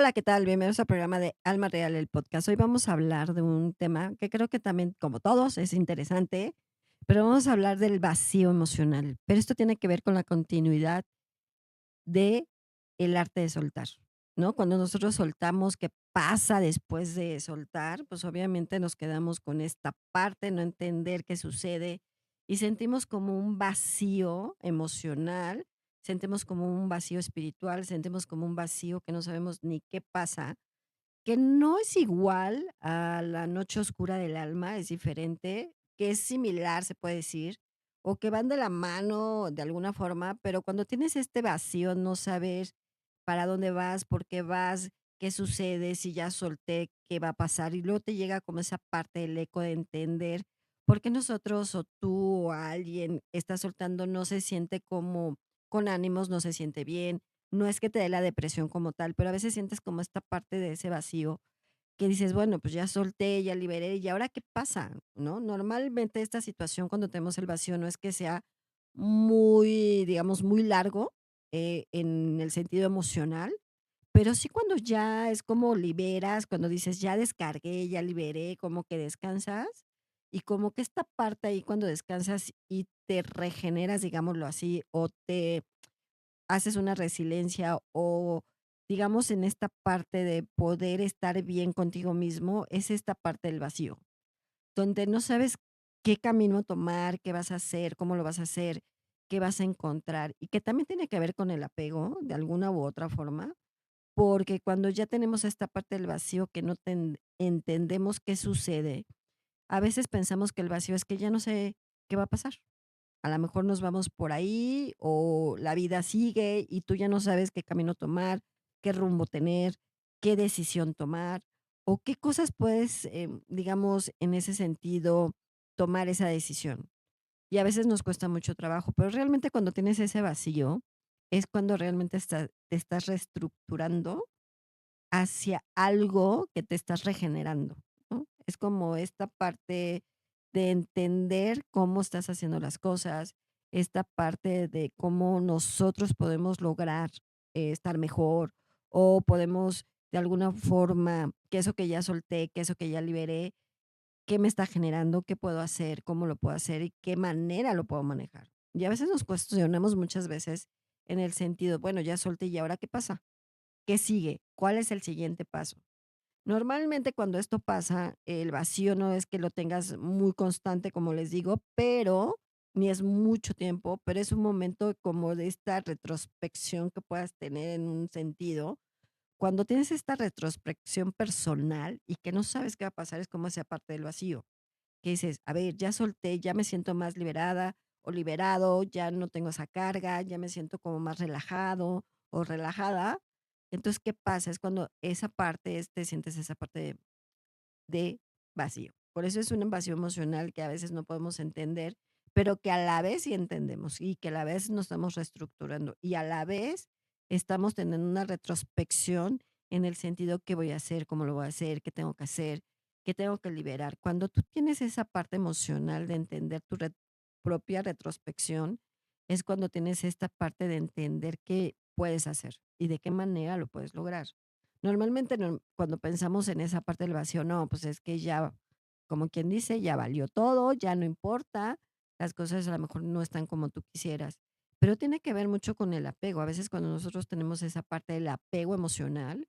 Hola, ¿qué tal? Bienvenidos al programa de Alma Real, el podcast. Hoy vamos a hablar de un tema que creo que también, como todos, es interesante, pero vamos a hablar del vacío emocional. Pero esto tiene que ver con la continuidad de el arte de soltar, ¿no? Cuando nosotros soltamos, ¿qué pasa después de soltar? Pues obviamente nos quedamos con esta parte, no entender qué sucede y sentimos como un vacío emocional, sentimos como un vacío espiritual, sentimos como un vacío que no sabemos ni qué pasa, que no es igual a la noche oscura del alma, es diferente, que es similar, se puede decir, o que van de la mano de alguna forma, pero cuando tienes este vacío, no saber para dónde vas, por qué vas, qué sucede, si ya solté, qué va a pasar, y luego te llega como esa parte del eco de entender por qué nosotros o tú o alguien está soltando, no se siente como con ánimos, no se siente bien, no es que te dé la depresión como tal, pero a veces sientes como esta parte de ese vacío que dices, bueno, pues ya solté, ya liberé, ¿y ahora qué pasa? ¿No? Normalmente esta situación cuando tenemos el vacío no es que sea muy, digamos, muy largo en el sentido emocional, pero sí cuando ya es como liberas, cuando dices, ya descargué, ya liberé, como que descansas y como que esta parte ahí cuando descansas y te regeneras, digámoslo así, o te haces una resiliencia o, digamos, en esta parte de poder estar bien contigo mismo, es esta parte del vacío, donde no sabes qué camino tomar, qué vas a hacer, cómo lo vas a hacer, qué vas a encontrar, y que también tiene que ver con el apego de alguna u otra forma, porque cuando ya tenemos esta parte del vacío que no entendemos qué sucede, a veces pensamos que el vacío es que ya no sé qué va a pasar. A lo mejor nos vamos por ahí o la vida sigue y tú ya no sabes qué camino tomar, qué rumbo tener, qué decisión tomar o qué cosas puedes, digamos, en ese sentido, tomar esa decisión. Y a veces nos cuesta mucho trabajo, pero realmente cuando tienes ese vacío es cuando realmente te estás reestructurando hacia algo que te estás regenerando, ¿no? Es como esta parte de entender cómo estás haciendo las cosas, esta parte de cómo nosotros podemos lograr, estar mejor, o podemos de alguna forma, que eso que ya solté, que eso que ya liberé, ¿qué me está generando? ¿Qué puedo hacer? ¿Cómo lo puedo hacer? ¿Y qué manera lo puedo manejar? Y a veces nos cuestionamos muchas veces en el sentido, bueno, ya solté, ¿y ahora qué pasa? ¿Qué sigue? ¿Cuál es el siguiente paso? Normalmente cuando esto pasa, el vacío no es que lo tengas muy constante, como les digo, pero ni es mucho tiempo, pero es un momento como de esta retrospección que puedas tener en un sentido. Cuando tienes esta retrospección personal y que no sabes qué va a pasar, es como esa parte del vacío, que dices, a ver, ya solté, ya me siento más liberada o liberado, ya no tengo esa carga, ya me siento como más relajado o relajada. Entonces, ¿qué pasa? Es cuando esa parte te sientes esa parte de vacío. Por eso es un vacío emocional que a veces no podemos entender, pero que a la vez sí entendemos y que a la vez nos estamos reestructurando y a la vez estamos teniendo una retrospección en el sentido qué voy a hacer, cómo lo voy a hacer, qué tengo que liberar. Cuando tú tienes esa parte emocional de entender tu propia retrospección, es cuando tienes esta parte de entender qué puedes hacer y de qué manera lo puedes lograr. Normalmente, cuando pensamos en esa parte del vacío, no, pues es que ya, como quien dice, ya valió todo, ya no importa, las cosas a lo mejor no están como tú quisieras, pero tiene que ver mucho con el apego. A veces cuando nosotros tenemos esa parte del apego emocional,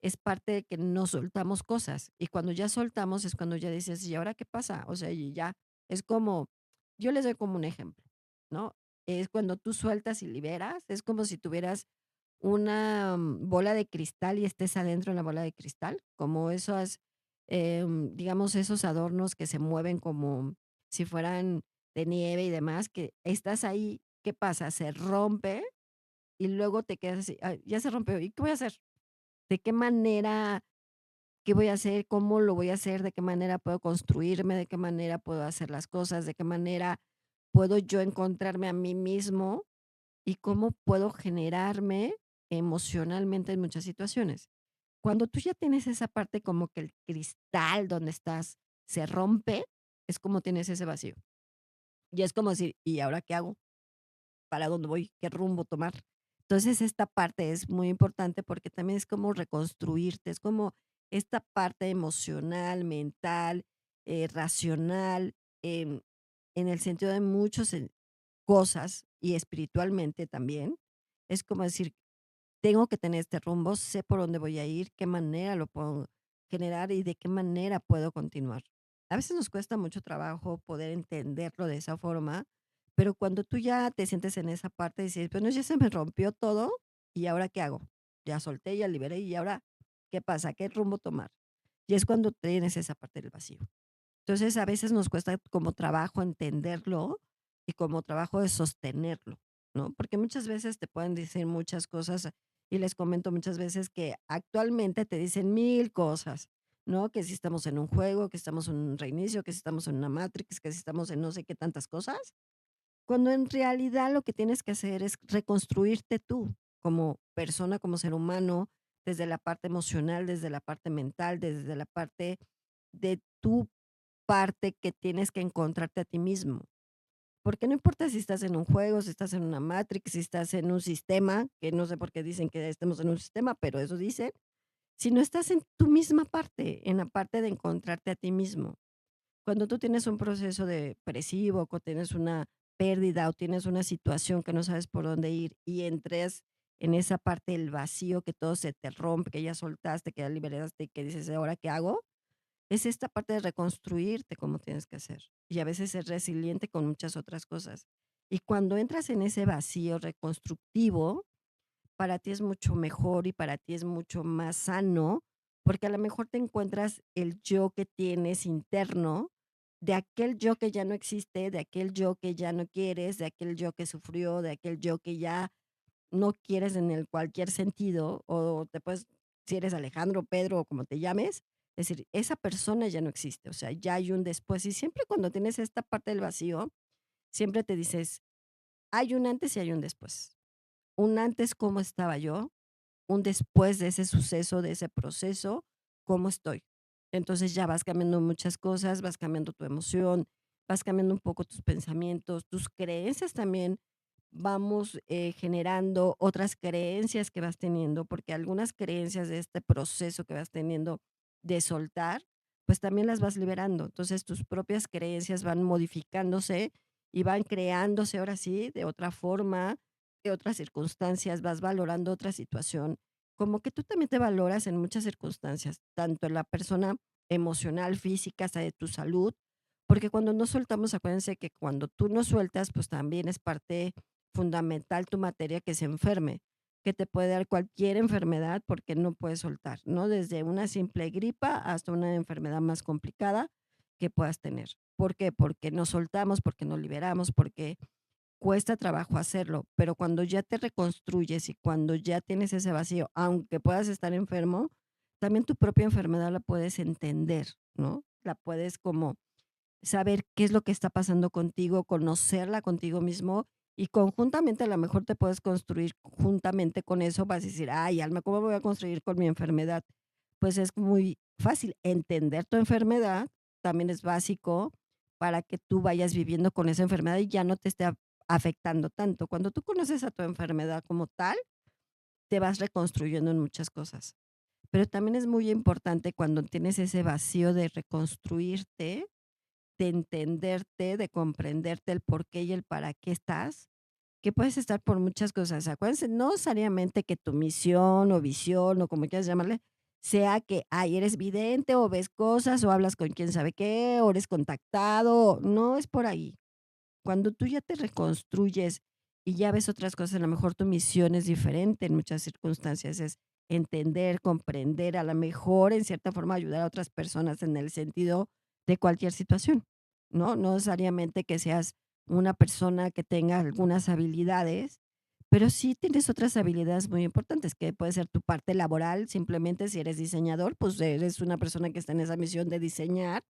es parte de que no soltamos cosas y cuando ya soltamos es cuando ya dices, ¿y ahora qué pasa? O sea, y ya, es como, yo les doy como un ejemplo, ¿no? Es cuando tú sueltas y liberas, es como si tuvieras una bola de cristal y estés adentro de la bola de cristal, como esos, digamos, esos adornos que se mueven como si fueran de nieve y demás, que estás ahí, ¿qué pasa? Se rompe y luego te quedas así, "Ay, ya se rompió, ¿y qué voy a hacer? ¿De qué manera? ¿Qué voy a hacer? ¿Cómo lo voy a hacer? ¿De qué manera puedo construirme? ¿De qué manera puedo hacer las cosas? ¿De qué manera puedo yo encontrarme a mí mismo? ¿Y cómo puedo generarme emocionalmente en muchas situaciones? Cuando tú ya tienes esa parte como que el cristal donde estás se rompe, es como tienes ese vacío. Y es como decir, ¿y ahora qué hago? ¿Para dónde voy? ¿Qué rumbo tomar? Entonces, esta parte es muy importante porque también es como reconstruirte, es como esta parte emocional, mental, racional, em, en el sentido de muchas cosas y espiritualmente también. Es como decir, tengo que tener este rumbo, sé por dónde voy a ir, qué manera lo puedo generar y de qué manera puedo continuar. A veces nos cuesta mucho trabajo poder entenderlo de esa forma, pero cuando tú ya te sientes en esa parte y dices, bueno, ya se me rompió todo y ahora qué hago? Ya solté, ya liberé y ahora ¿qué pasa? ¿Qué rumbo tomar? Y es cuando tienes esa parte del vacío. Entonces, a veces nos cuesta como trabajo entenderlo y como trabajo de sostenerlo, ¿no? Porque muchas veces te pueden decir muchas cosas y les comento muchas veces que actualmente te dicen mil cosas, ¿no? Que si estamos en un juego, que estamos en un reinicio, que si estamos en una Matrix, que si estamos en no sé qué tantas cosas, cuando en realidad lo que tienes que hacer es reconstruirte tú como persona, como ser humano, desde la parte emocional, desde la parte mental, desde la parte de tu parte que tienes que encontrarte a ti mismo. Porque no importa si estás en un juego, si estás en una Matrix, si estás en un sistema, que no sé por qué dicen que estemos en un sistema, pero eso dice, si no estás en tu misma parte, en la parte de encontrarte a ti mismo. Cuando tú tienes un proceso depresivo, o tienes una pérdida o tienes una situación que no sabes por dónde ir y entres en esa parte del vacío, que todo se te rompe, que ya soltaste, que ya liberaste y que dices, ¿ahora qué hago? Es esta parte de reconstruirte como tienes que hacer y a veces ser resiliente con muchas otras cosas. Y cuando entras en ese vacío reconstructivo, para ti es mucho mejor y para ti es mucho más sano, porque a lo mejor te encuentras el yo que tienes interno, de aquel yo que ya no existe, de aquel yo que ya no quieres, de aquel yo que sufrió, de aquel yo que ya no quieres en el cualquier sentido, o te puedes, si eres Alejandro, Pedro o como te llames, es decir, esa persona ya no existe, o sea, ya hay un después. Y siempre cuando tienes esta parte del vacío, siempre te dices, hay un antes y hay un después. Un antes, cómo estaba yo, un después de ese suceso, de ese proceso, cómo estoy. Entonces ya vas cambiando muchas cosas, vas cambiando tu emoción, vas cambiando un poco tus pensamientos, tus creencias también. Vamos generando otras creencias que vas teniendo, porque algunas creencias de este proceso que vas teniendo de soltar, pues también las vas liberando. Entonces tus propias creencias van modificándose y van creándose ahora sí de otra forma, de otras circunstancias, vas valorando otra situación, como que tú también te valoras en muchas circunstancias, tanto en la persona emocional, física, hasta de tu salud, porque cuando no soltamos, acuérdense que cuando tú no sueltas, pues también es parte fundamental tu materia que se enferme, que te puede dar cualquier enfermedad porque no puedes soltar, ¿no? Desde una simple gripa hasta una enfermedad más complicada que puedas tener. ¿Por qué? Porque no soltamos, porque no liberamos, porque cuesta trabajo hacerlo, pero cuando ya te reconstruyes y cuando ya tienes ese vacío, aunque puedas estar enfermo, también tu propia enfermedad la puedes entender, ¿no? La puedes como saber qué es lo que está pasando contigo, conocerla contigo mismo y conjuntamente a lo mejor te puedes construir juntamente con eso, vas a decir, ay, Alma, ¿cómo me voy a construir con mi enfermedad? Pues es muy fácil. Entender tu enfermedad también es básico para que tú vayas viviendo con esa enfermedad y ya no te esté afectando tanto. Cuando tú conoces a tu enfermedad como tal, te vas reconstruyendo en muchas cosas. Pero también es muy importante cuando tienes ese vacío de reconstruirte, de entenderte, de comprenderte el por qué y el para qué estás, que puedes estar por muchas cosas. Acuérdense, no necesariamente que tu misión o visión o como quieras llamarle, sea que, ay, eres vidente o ves cosas o hablas con quién sabe qué o eres contactado, no es por ahí. Cuando tú ya te reconstruyes y ya ves otras cosas, a lo mejor tu misión es diferente en muchas circunstancias, es entender, comprender, a lo mejor en cierta forma ayudar a otras personas en el sentido de cualquier situación, ¿no? No necesariamente que seas una persona que tenga algunas habilidades, pero sí tienes otras habilidades muy importantes, que puede ser tu parte laboral, simplemente si eres diseñador, pues eres una persona que está en esa misión de diseñar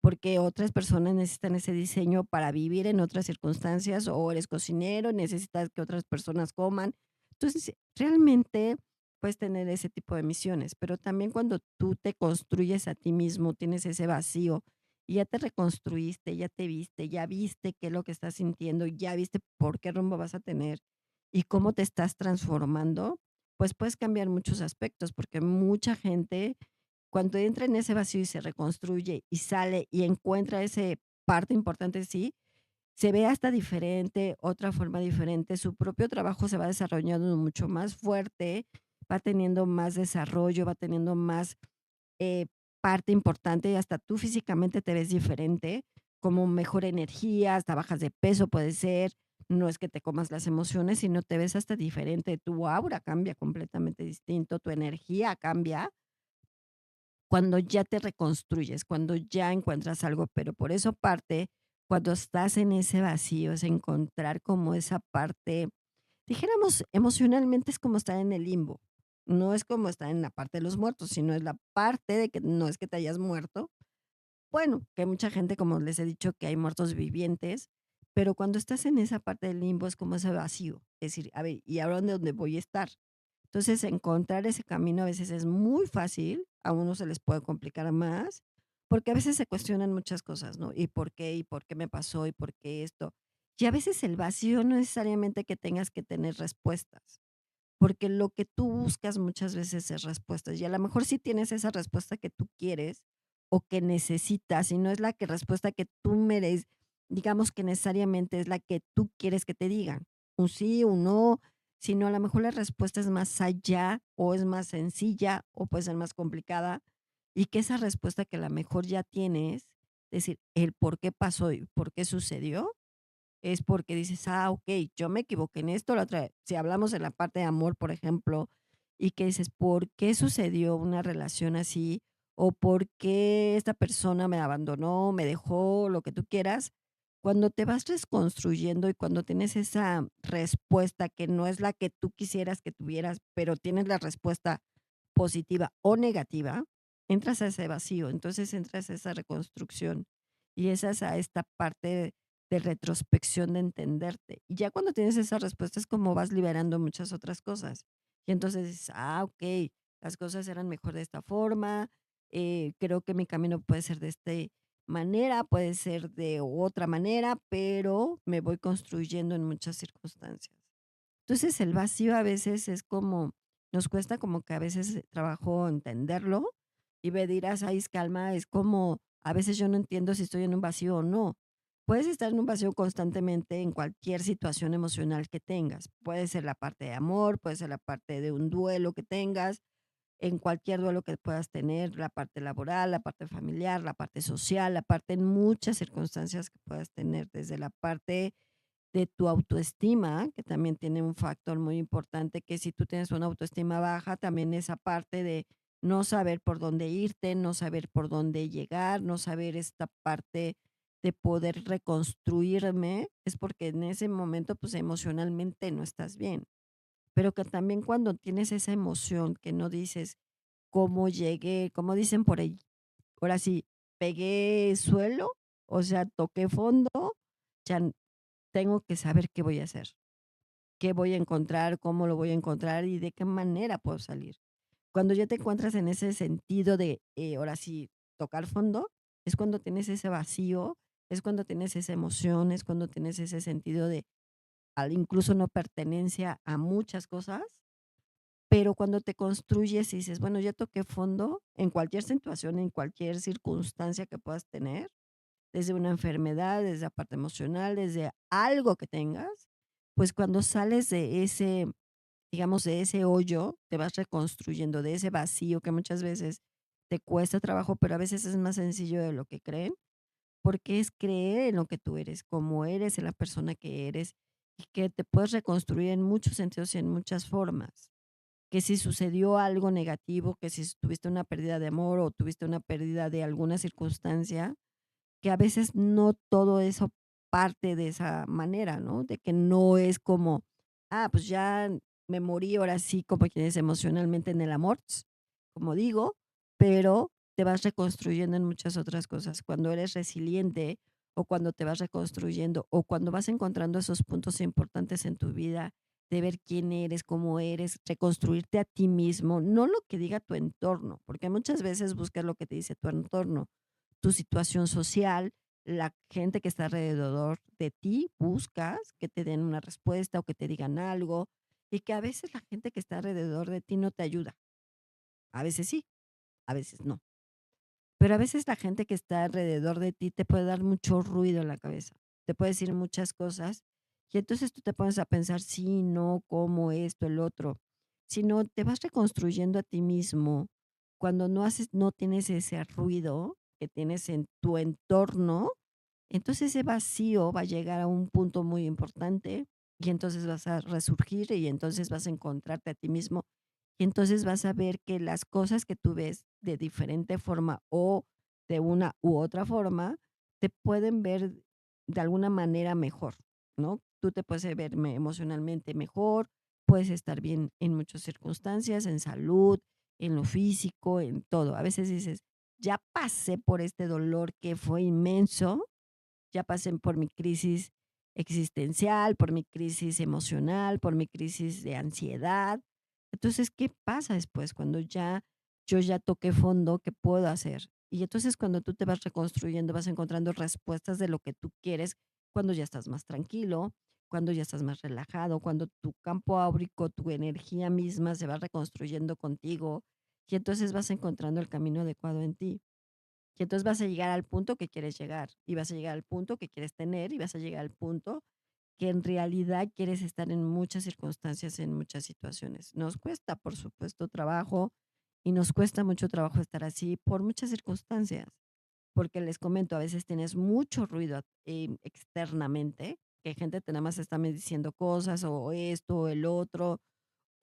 porque otras personas necesitan ese diseño para vivir en otras circunstancias, o eres cocinero, necesitas que otras personas coman. Entonces, realmente puedes tener ese tipo de misiones, pero también cuando tú te construyes a ti mismo, tienes ese vacío y ya te reconstruiste, ya te viste, ya viste qué es lo que estás sintiendo, ya viste por qué rumbo vas a tener y cómo te estás transformando, pues puedes cambiar muchos aspectos, porque mucha gente cuando entra en ese vacío y se reconstruye y sale y encuentra ese parte importante de sí, se ve hasta diferente, otra forma diferente, su propio trabajo se va desarrollando mucho más fuerte, va teniendo más desarrollo, va teniendo más eh, parte importante, y hasta tú físicamente te ves diferente, como mejor energía, hasta bajas de peso puede ser, no es que te comas las emociones, sino te ves hasta diferente, tu aura cambia completamente distinto, tu energía cambia cuando ya te reconstruyes, cuando ya encuentras algo, pero por eso parte, cuando estás en ese vacío, es encontrar como esa parte, dijéramos, emocionalmente es como estar en el limbo, no es como estar en la parte de los muertos, sino es la parte de que no es que te hayas muerto. Bueno, que hay mucha gente, como les he dicho, que hay muertos vivientes, pero cuando estás en esa parte del limbo es como ese vacío, es decir, a ver, ¿y ahora dónde voy a estar? Entonces, encontrar ese camino a veces es muy fácil, a unos se les puede complicar más, porque a veces se cuestionan muchas cosas, ¿no? ¿Y por qué? ¿Y por qué me pasó? ¿Y por qué esto? Y a veces el vacío no necesariamente que tengas que tener respuestas, porque lo que tú buscas muchas veces es respuestas, y a lo mejor sí tienes esa respuesta que tú quieres o que necesitas, y no es la que respuesta que tú mereces, digamos que necesariamente es la que tú quieres que te digan, un sí, un no, sino a lo mejor la respuesta es más allá o es más sencilla o puede ser más complicada, y que esa respuesta que a lo mejor ya tienes, es decir, el por qué pasó y por qué sucedió, es porque dices: "Ah, okey, yo me equivoqué en esto, la otra", si hablamos en la parte de amor, por ejemplo, y que dices: "¿Por qué sucedió una relación así?, o por qué esta persona me abandonó, me dejó", lo que tú quieras. Cuando te vas reconstruyendo y cuando tienes esa respuesta que no es la que tú quisieras que tuvieras, pero tienes la respuesta positiva o negativa, entras a ese vacío, entonces entras a esa reconstrucción y entras a esta parte de retrospección, de entenderte. Y ya cuando tienes esa respuesta es como vas liberando muchas otras cosas. Y entonces dices, ah, ok, las cosas eran mejor de esta forma, creo que mi camino puede ser de esta manera, puede ser de otra manera, pero me voy construyendo en muchas circunstancias. Entonces el vacío a veces es como, nos cuesta como que a veces trabajo entenderlo y me dirás, ay, calma, es como, a veces yo no entiendo si estoy en un vacío o no. Puedes estar en un vacío constantemente en cualquier situación emocional que tengas. Puede ser la parte de amor, puede ser la parte de un duelo que tengas, en cualquier duelo que puedas tener, la parte laboral, la parte familiar, la parte social, la parte en muchas circunstancias que puedas tener, desde la parte de tu autoestima, que también tiene un factor muy importante, que si tú tienes una autoestima baja, también esa parte de no saber por dónde irte, no saber por dónde llegar, no saber esta parte de poder reconstruirme, es porque en ese momento, pues emocionalmente no estás bien. Pero que también cuando tienes esa emoción que no dices cómo llegué, como dicen por ahí, ahora sí, pegué suelo, o sea, toqué fondo, ya tengo que saber qué voy a hacer, qué voy a encontrar, cómo lo voy a encontrar y de qué manera puedo salir. Cuando ya te encuentras en ese sentido de, ahora sí, tocar fondo, es cuando tienes ese vacío, es cuando tienes esa emoción, es cuando tienes ese sentido de al incluso no pertenencia a muchas cosas, pero cuando te construyes y dices, bueno, ya toqué fondo en cualquier situación, en cualquier circunstancia que puedas tener, desde una enfermedad, desde la parte emocional, desde algo que tengas, pues cuando sales de ese, digamos, de ese hoyo, te vas reconstruyendo, de ese vacío que muchas veces te cuesta trabajo, pero a veces es más sencillo de lo que creen, porque es creer en lo que tú eres, como eres, en la persona que eres, y que te puedes reconstruir en muchos sentidos y en muchas formas. Que si sucedió algo negativo, que si tuviste una pérdida de amor o tuviste una pérdida de alguna circunstancia, que a veces no todo eso parte de esa manera, ¿no? De que no es como, ah, pues ya me morí, ahora sí, como quien dice emocionalmente en el amor, como digo, pero te vas reconstruyendo en muchas otras cosas. Cuando eres resiliente o cuando te vas reconstruyendo o cuando vas encontrando esos puntos importantes en tu vida de ver quién eres, cómo eres, reconstruirte a ti mismo, no lo que diga tu entorno, porque muchas veces buscas lo que te dice tu entorno, tu situación social, la gente que está alrededor de ti, buscas que te den una respuesta o que te digan algo, y que a veces la gente que está alrededor de ti no te ayuda. A veces sí, a veces no. Pero a veces la gente que está alrededor de ti te puede dar mucho ruido en la cabeza, te puede decir muchas cosas, y entonces tú te pones a pensar, sí, no, cómo, esto, el otro. Si no, te vas reconstruyendo a ti mismo cuando no tienes ese ruido que tienes en tu entorno, entonces ese vacío va a llegar a un punto muy importante y entonces vas a resurgir y entonces vas a encontrarte a ti mismo y entonces vas a ver que las cosas que tú ves de diferente forma o de una u otra forma te pueden ver de alguna manera mejor, ¿no? Tú te puedes ver emocionalmente mejor, puedes estar bien en muchas circunstancias, en salud, en lo físico, en todo. A veces dices, ya pasé por este dolor que fue inmenso, ya pasé por mi crisis existencial, por mi crisis emocional, por mi crisis de ansiedad. Entonces, ¿qué pasa después cuando yo ya toqué fondo? ¿Qué puedo hacer? Y entonces cuando tú te vas reconstruyendo, vas encontrando respuestas de lo que tú quieres cuando ya estás más tranquilo, cuando ya estás más relajado, cuando tu campo áurico, tu energía misma se va reconstruyendo contigo y entonces vas encontrando el camino adecuado en ti. Y entonces vas a llegar al punto que quieres llegar, y vas a llegar al punto que quieres tener, y vas a llegar al punto que en realidad quieres estar en muchas circunstancias, en muchas situaciones. Nos cuesta, por supuesto, trabajo, y nos cuesta mucho trabajo estar así por muchas circunstancias, porque les comento, a veces tienes mucho ruido externamente, que gente te nada más está me diciendo cosas, o esto, o el otro,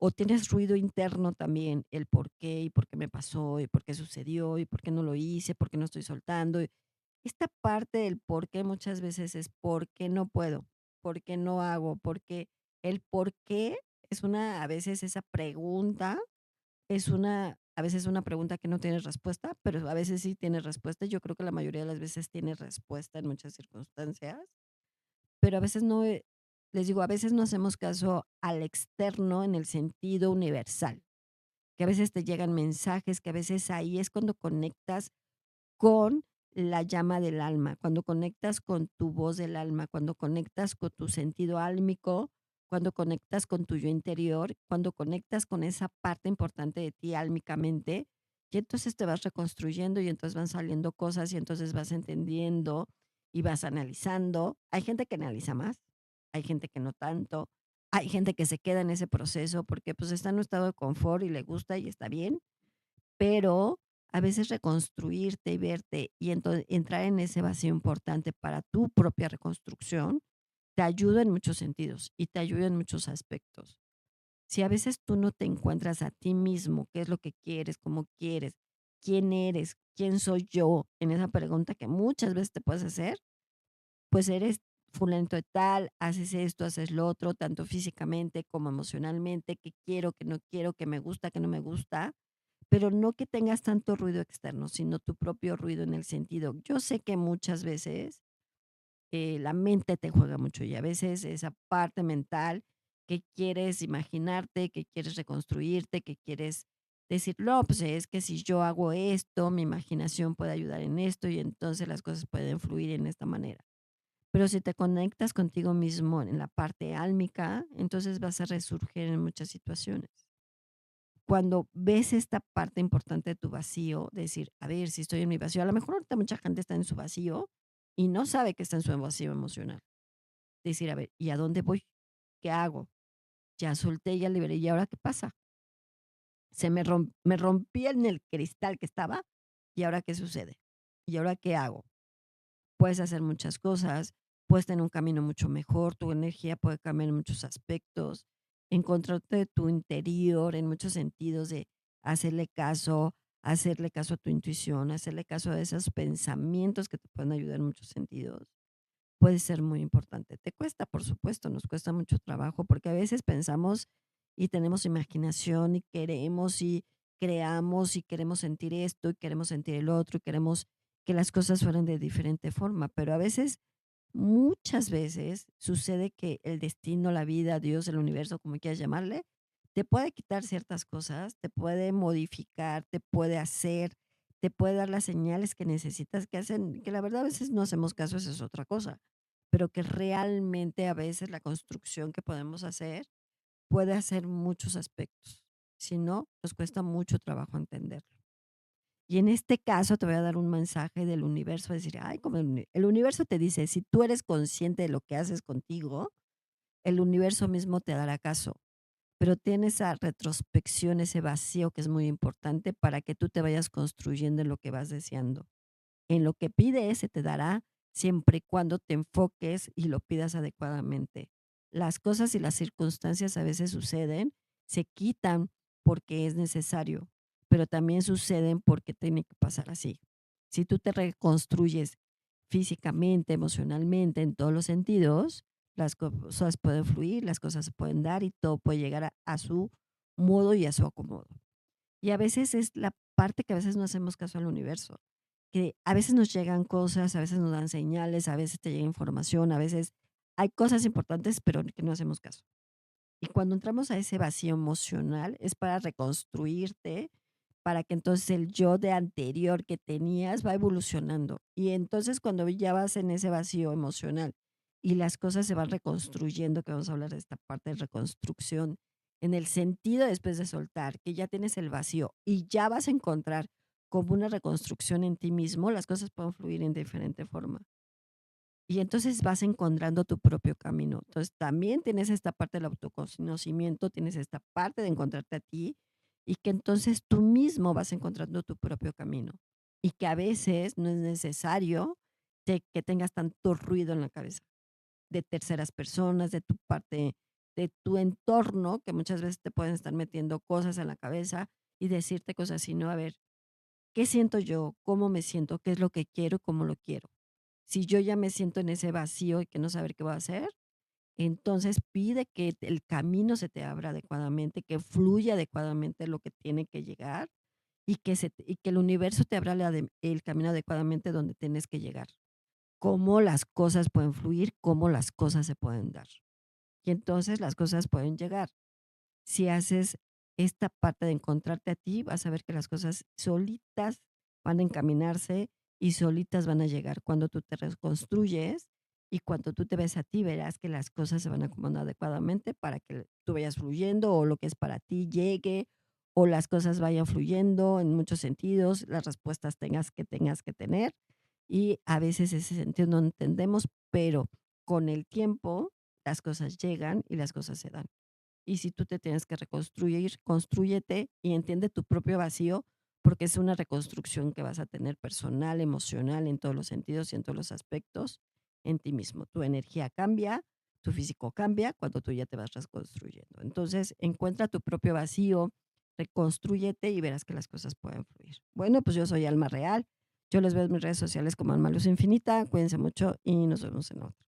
o tienes ruido interno también, el por qué, y por qué me pasó, y por qué sucedió, y por qué no lo hice, por qué no estoy soltando. Esta parte del por qué muchas veces es por qué no puedo, por qué no hago, porque el por qué es a veces esa pregunta a veces una pregunta que no tiene respuesta, pero a veces sí tiene respuesta. Yo creo que la mayoría de las veces tiene respuesta en muchas circunstancias, pero a veces no, les digo, a veces no hacemos caso al externo en el sentido universal, que a veces te llegan mensajes, que a veces ahí es cuando conectas con la llama del alma, cuando conectas con tu voz del alma, cuando conectas con tu sentido álmico, cuando conectas con tu yo interior, cuando conectas con esa parte importante de ti álmicamente, y entonces te vas reconstruyendo y entonces van saliendo cosas y entonces vas entendiendo y vas analizando. Hay gente que analiza más, hay gente que no tanto, hay gente que se queda en ese proceso porque pues está en un estado de confort y le gusta y está bien, pero a veces reconstruirte y verte y entrar en ese vacío importante para tu propia reconstrucción, te ayuda en muchos sentidos y te ayuda en muchos aspectos. Si a veces tú no te encuentras a ti mismo, qué es lo que quieres, cómo quieres, quién eres, quién soy yo, en esa pregunta que muchas veces te puedes hacer, pues eres fulanito de tal, haces esto, haces lo otro, tanto físicamente como emocionalmente, que quiero, que no quiero, que me gusta, que no me gusta, pero no que tengas tanto ruido externo, sino tu propio ruido en el sentido. Yo sé que muchas veces la mente te juega mucho y a veces esa parte mental que quieres imaginarte, que quieres reconstruirte, que quieres decir, no, pues es que si yo hago esto, mi imaginación puede ayudar en esto y entonces las cosas pueden fluir en esta manera. Pero si te conectas contigo mismo en la parte álmica, entonces vas a resurgir en muchas situaciones. Cuando ves esta parte importante de tu vacío, decir, a ver, si estoy en mi vacío, a lo mejor ahorita mucha gente está en su vacío y no sabe que está en su vacío emocional. Decir, a ver, ¿y a dónde voy? ¿Qué hago? Ya solté, ya liberé, ¿y ahora qué pasa? Me rompí en el cristal que estaba, ¿y ahora qué sucede? ¿Y ahora qué hago? Puedes hacer muchas cosas, puedes tener un camino mucho mejor, tu energía puede cambiar en muchos aspectos, encontrarte tu interior en muchos sentidos de hacerle hacerle caso a tu intuición, hacerle caso a esos pensamientos que te pueden ayudar en muchos sentidos, puede ser muy importante. Te cuesta, por supuesto, nos cuesta mucho trabajo porque a veces pensamos y tenemos imaginación y queremos y creamos y queremos sentir esto y queremos sentir el otro y queremos que las cosas fueran de diferente forma, pero a veces, muchas veces sucede que el destino, la vida, Dios, el universo, como quieras llamarle, te puede quitar ciertas cosas, te puede modificar, te puede hacer. te puede dar las señales que necesitas, que la verdad a veces no hacemos caso, esa es otra cosa, pero que realmente a veces la construcción que podemos hacer puede hacer muchos aspectos. Si no, nos cuesta mucho trabajo entenderlo. Y en este caso te voy a dar un mensaje del universo, decir, ay, como el universo te dice, si tú eres consciente de lo que haces contigo, el universo mismo te dará caso, pero tiene esa retrospección, ese vacío que es muy importante para que tú te vayas construyendo en lo que vas deseando. En lo que pides se te dará siempre y cuando te enfoques y lo pidas adecuadamente. Las cosas y las circunstancias a veces suceden, se quitan porque es necesario, pero también suceden porque tiene que pasar así. Si tú te reconstruyes físicamente, emocionalmente, en todos los sentidos, las cosas pueden fluir, las cosas se pueden dar y todo puede llegar a su modo y a su acomodo. Y a veces es la parte que a veces no hacemos caso al universo, que a veces nos llegan cosas, a veces nos dan señales, a veces te llega información, a veces hay cosas importantes, pero que no hacemos caso. Y cuando entramos a ese vacío emocional es para reconstruirte, para que entonces el yo de anterior que tenías va evolucionando. Y entonces cuando ya vas en ese vacío emocional y las cosas se van reconstruyendo, que vamos a hablar de esta parte de reconstrucción, en el sentido después de soltar, que ya tienes el vacío y ya vas a encontrar como una reconstrucción en ti mismo, las cosas pueden fluir en diferente forma. Y entonces vas encontrando tu propio camino. Entonces, también tienes esta parte del autoconocimiento, tienes esta parte de encontrarte a ti y que entonces tú mismo vas encontrando tu propio camino. Y que a veces no es necesario que tengas tanto ruido en la cabeza de terceras personas, de tu parte, de tu entorno, que muchas veces te pueden estar metiendo cosas en la cabeza y decirte cosas así, no, a ver, ¿qué siento yo? ¿Cómo me siento? ¿Qué es lo que quiero? ¿Cómo lo quiero? Si yo ya me siento en ese vacío y que no saber qué voy a hacer, entonces pide que el camino se te abra adecuadamente, que fluya adecuadamente lo que tiene que llegar y que el universo te abra el camino adecuadamente donde tienes que llegar. Cómo las cosas pueden fluir, cómo las cosas se pueden dar. Y entonces las cosas pueden llegar. Si haces esta parte de encontrarte a ti, vas a ver que las cosas solitas van a encaminarse y solitas van a llegar. Cuando tú te reconstruyes y cuando tú te ves a ti, verás que las cosas se van acomodando adecuadamente para que tú vayas fluyendo o lo que es para ti llegue o las cosas vayan fluyendo en muchos sentidos, las respuestas tengas que tener y a veces ese sentido no entendemos, pero con el tiempo las cosas llegan y las cosas se dan. Y si tú te tienes que reconstruir, constrúyete y entiende tu propio vacío, porque es una reconstrucción que vas a tener personal, emocional, en todos los sentidos y en todos los aspectos en ti mismo. Tu energía cambia, tu físico cambia cuando tú ya te vas reconstruyendo. Entonces, encuentra tu propio vacío, reconstrúyete y verás que las cosas pueden fluir. Bueno, pues yo soy Alma Real. Yo les veo en mis redes sociales como Alma Luz Infinita. Cuídense mucho y nos vemos en otra.